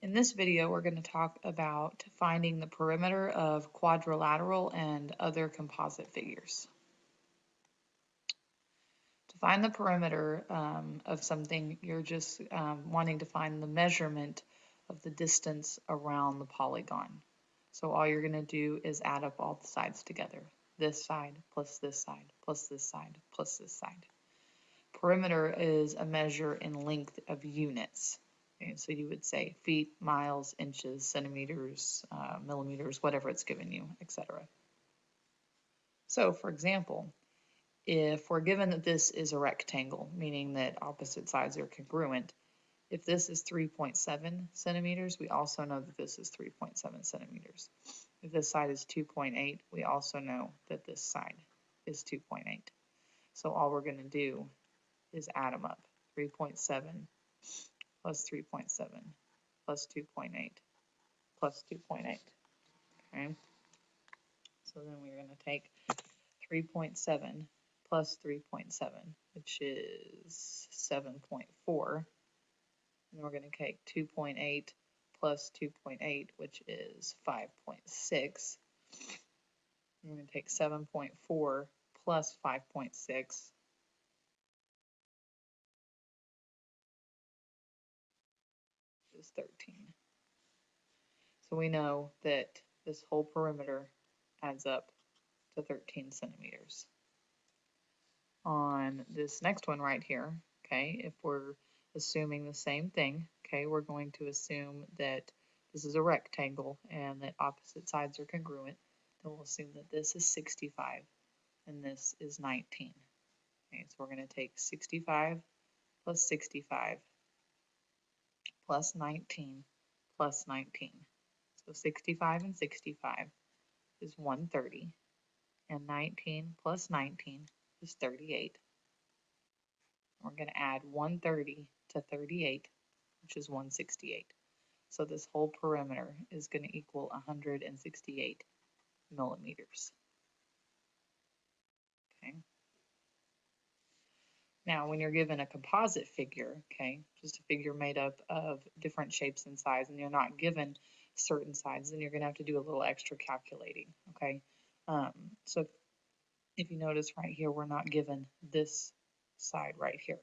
In this video, we're going to talk about finding the perimeter of quadrilateral and other composite figures. To find the perimeter of something, you're just wanting to find the measurement of the distance around the polygon. So all you're going to do is add up all the sides together. This side plus this side plus this side plus this side. Perimeter is a measure in length of units. Okay, so you would say feet, miles, inches, centimeters, millimeters, whatever it's given you, etc. So for example, if we're given that this is a rectangle, meaning that opposite sides are congruent, if this is 3.7 centimeters, we also know that this is 3.7 centimeters. If this side is 2.8, we also know that this side is 2.8. So all we're going to do is add them up. 3.7 plus 3.7 plus 2.8 plus 2.8. Okay. So then we're going to take 3.7 plus 3.7, which is 7.4. And we're going to take 2.8 plus 2.8, which is 5.6. We're going to take 7.4 plus 5.6, which is 13. So we know that this whole perimeter adds up to 13 centimeters. On this next one right here, okay, if we're assuming the same thing, okay, we're going to assume that this is a rectangle and that opposite sides are congruent. Then we'll assume that this is 65 and this is 19. Okay, so we're going to take 65 plus 65 plus 19 plus 19. So 65 and 65 is 130, and 19 plus 19 is 38. We're going to add 130 to 38, which is 168. So this whole perimeter is going to equal 168 millimeters. Okay. Now, when you're given a composite figure, okay, just a figure made up of different shapes and sizes, and you're not given certain sides, then you're going to have to do a little extra calculating, okay? So if you notice right here, we're not given this side right here.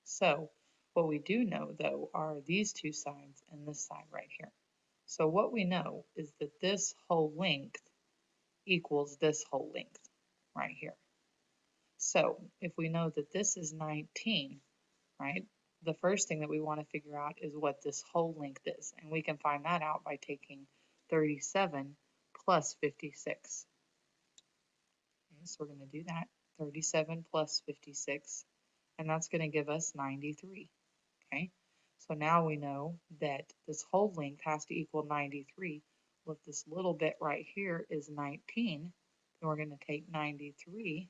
So what we do know, though, are these two sides and this side right here. So what we know is that this whole length equals this whole length right here. So if we know that this is 19, right, the first thing that we want to figure out is what this whole length is. And we can find that out by taking 37 plus 56. Okay, so we're going to do that. 37 plus 56, and that's going to give us 93. Okay, so now we know that this whole length has to equal 93. Well, if this little bit right here is 19, then we're going to take 93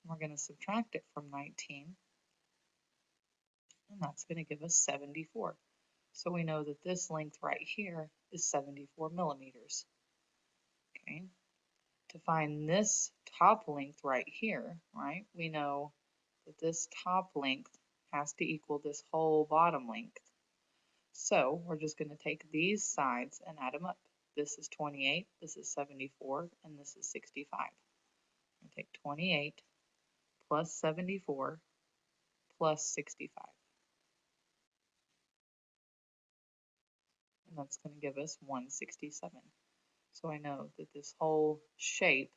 and we're going to subtract it from 19, and that's going to give us 74. So we know that this length right here is 74 millimeters. Okay, to find this top length right here, right, we know that this top length has to equal this whole bottom length. So we're just going to take these sides and add them up. This is 28, this is 74, and this is 65. I'm going to take 28 plus 74 plus 65. And that's going to give us 167. So I know that this whole shape,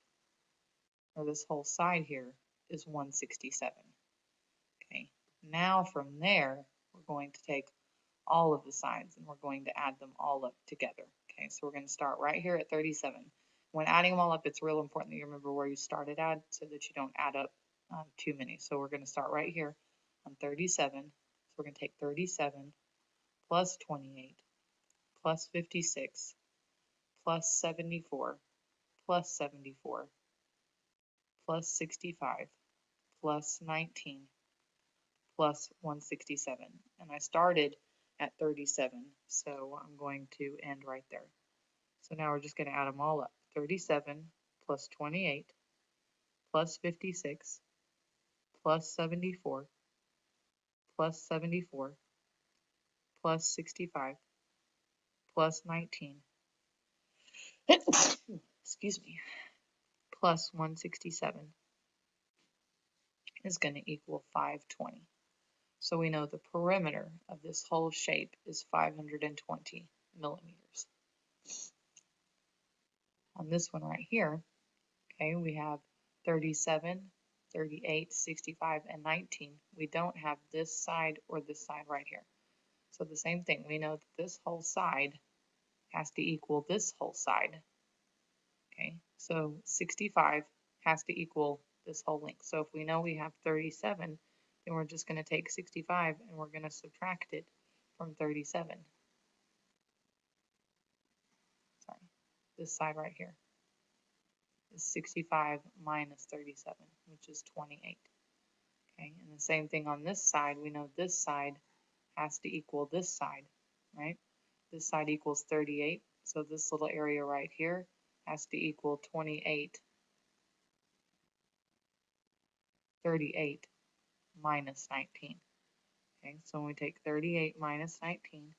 or this whole side here, is 167. Okay, now from there, we're going to take all of the sides and we're going to add them all up together. Okay, so we're going to start right here at 37. When adding them all up, it's real important that you remember where you started at so that you don't add up too many. So we're going to start right here on 37. So we're going to take 37 plus 28 plus 56 plus 74 plus 74 plus 65 plus 19 plus 167. And I started at 37, so I'm going to end right there. So now we're just going to add them all up. 37 plus 28 plus 56 plus 74 plus 74 plus 65 plus 19, excuse me, plus 167 is going to equal 520. So we know the perimeter of this whole shape is 520 millimeters. On this one right here, okay, we have 37, 38, 65, and 19. We don't have this side or this side right here. So the same thing, we know that this whole side has to equal this whole side. Okay, so 65 has to equal this whole length. So if we know we have 37, then we're just going to take 65 and we're going to subtract it from 37. Sorry, this side right here is 65 minus 37, which is 28. Okay, and the same thing on this side, we know this side has to equal this side, right? This side equals 38, so this little area right here has to equal 28, 38 minus 19. Okay, so when we take 38 minus 19,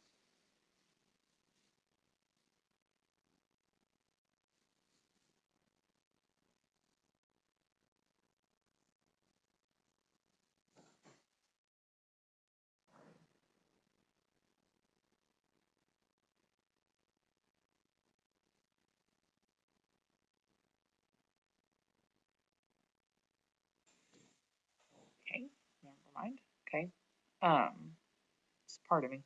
okay, never mind, okay, pardon me,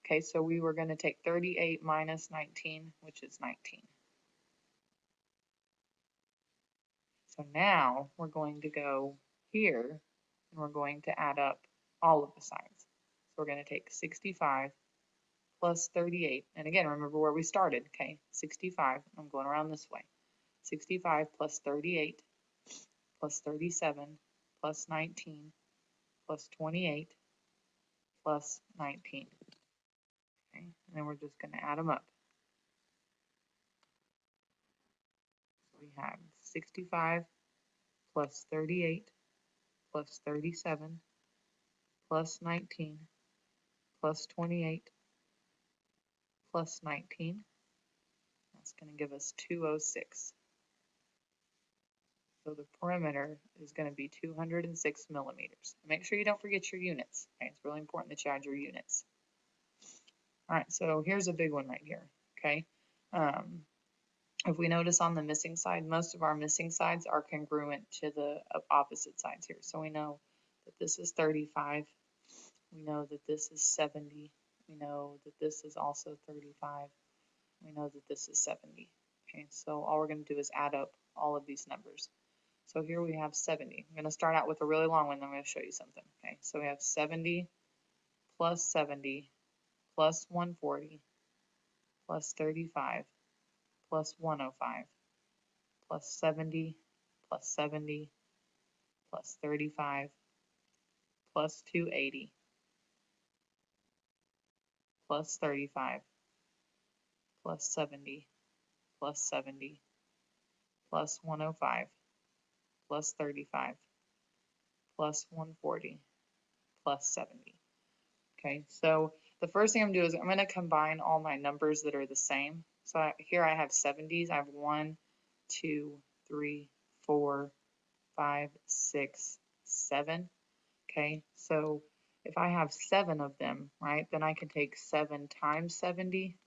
okay, so we were going to take 38 minus 19, which is 19. So now we're going to go here and we're going to add up all of the sides. So we're going to take 65 plus 38, and again, remember where we started, okay, 65, I'm going around this way, 65 plus 38 plus 37 plus 19 plus 28 plus 19. Okay, and then we're just going to add them up. So we have 65 plus 38 plus 37 plus 19 plus 28 plus 19. That's going to give us 206. So the perimeter is going to be 206 millimeters. Make sure you don't forget your units. Okay? It's really important that you add your units. All right, so here's a big one right here. Okay, if we notice on the missing side, most of our missing sides are congruent to the opposite sides here. So we know that this is 35. We know that this is 70. We know that this is also 35. We know that this is 70. Okay, so all we're going to do is add up all of these numbers. So here we have 70. I'm going to start out with a really long one, then I'm going to show you something. Okay, so we have 70 plus 70 plus 140 plus 35 plus 105 plus 70 plus 70 plus 35 plus 280 plus 35 plus 70 plus 70 plus 105 plus 35 plus 140 plus 70. Okay, so the first thing I'm going to do is I'm going to combine all my numbers that are the same. So here I have 70s. I have 1, 2, 3, 4, 5, 6, 7. Okay, so if I have 7 of them, right, then I can take 7 times 70,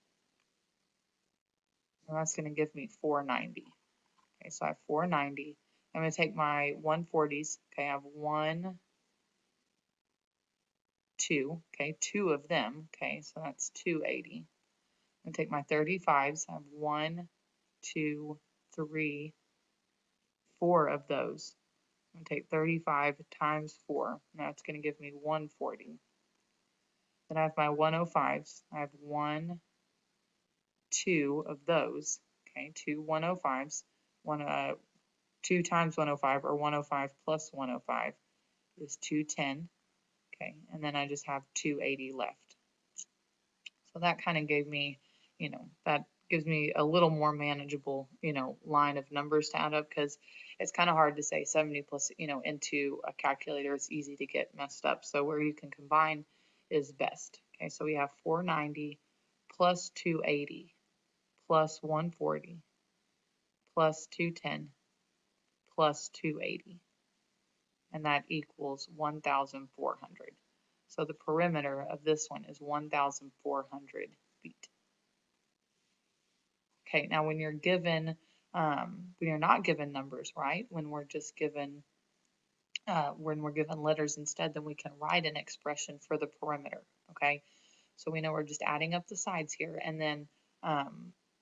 and that's going to give me 490. Okay, so I have 490. I'm going to take my 140s. Okay, I have 1, 2. Okay, 2 of them. Okay, so that's 280. I'm going to take my 35s. I have 1, 2, 3, 4 of those. I'm going to take 35 times 4. Now it's going to give me 140. Then I have my 105s. I have 1, 2 of those. Okay, 2 105s. 2 times 105, or 105 plus 105, is 210. Okay, and then I just have 280 left. So that kind of gave me, that gives me a little more manageable, line of numbers to add up, because it's kind of hard to say 70 plus, into a calculator. It's easy to get messed up. So where you can combine is best. Okay, so we have 490 plus 280 plus 140 plus 210 plus 280. And that equals 1,400. So the perimeter of this one is 1,400 feet. Okay, now when you're given, when you're not given numbers, right? When we're just given, when we're given letters instead, then we can write an expression for the perimeter. Okay, so we know we're just adding up the sides here, and then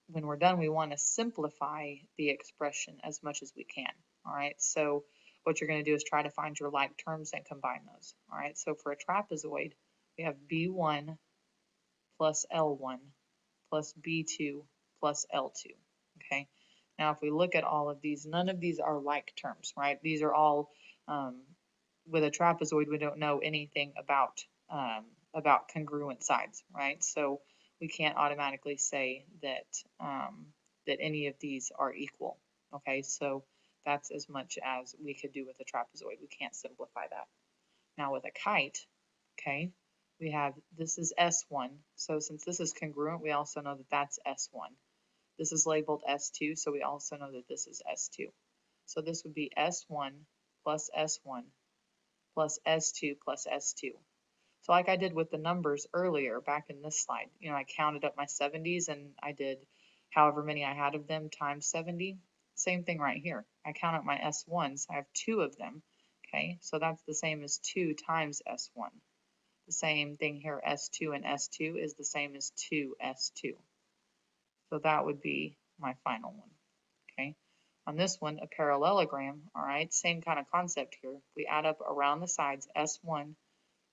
when we're done, we want to simplify the expression as much as we can. All right, so what you're going to do is try to find your like terms and combine those. All right, so for a trapezoid, we have B1 plus L1 plus B2 plus L2. Okay, now if we look at all of these, none of these are like terms, right? These are all, with a trapezoid, we don't know anything about congruent sides, right? So we can't automatically say that, that any of these are equal. Okay, so that's as much as we could do with a trapezoid. We can't simplify that. Now with a kite, okay, we have, this is S1. So since this is congruent, we also know that that's S1. This is labeled S2, so we also know that this is S2. So this would be S1 plus S1 plus S2 plus S2. So like I did with the numbers earlier back in this slide, you know, I counted up my 70s and I did however many I had of them times 70. Same thing right here. I count up my S1s. I have 2 of them. Okay, so that's the same as 2 times S1. The same thing here, S2 and S2 is the same as 2S2. So that would be my final one. Okay, on this one, a parallelogram, all right, same kind of concept here. We add up around the sides S1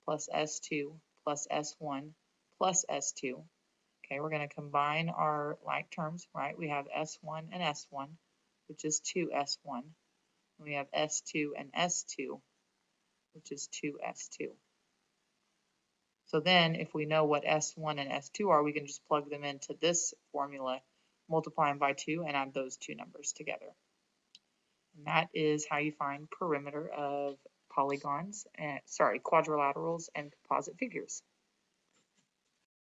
plus S2 plus S1 plus S2. Okay, we're going to combine our like terms, right? We have S1 and S1, which is 2S1. And we have S2 and S2, which is 2S2. So then if we know what S1 and S2 are, we can just plug them into this formula, multiply them by 2, and add those two numbers together. And that is how you find perimeter of polygons, and, quadrilaterals and composite figures.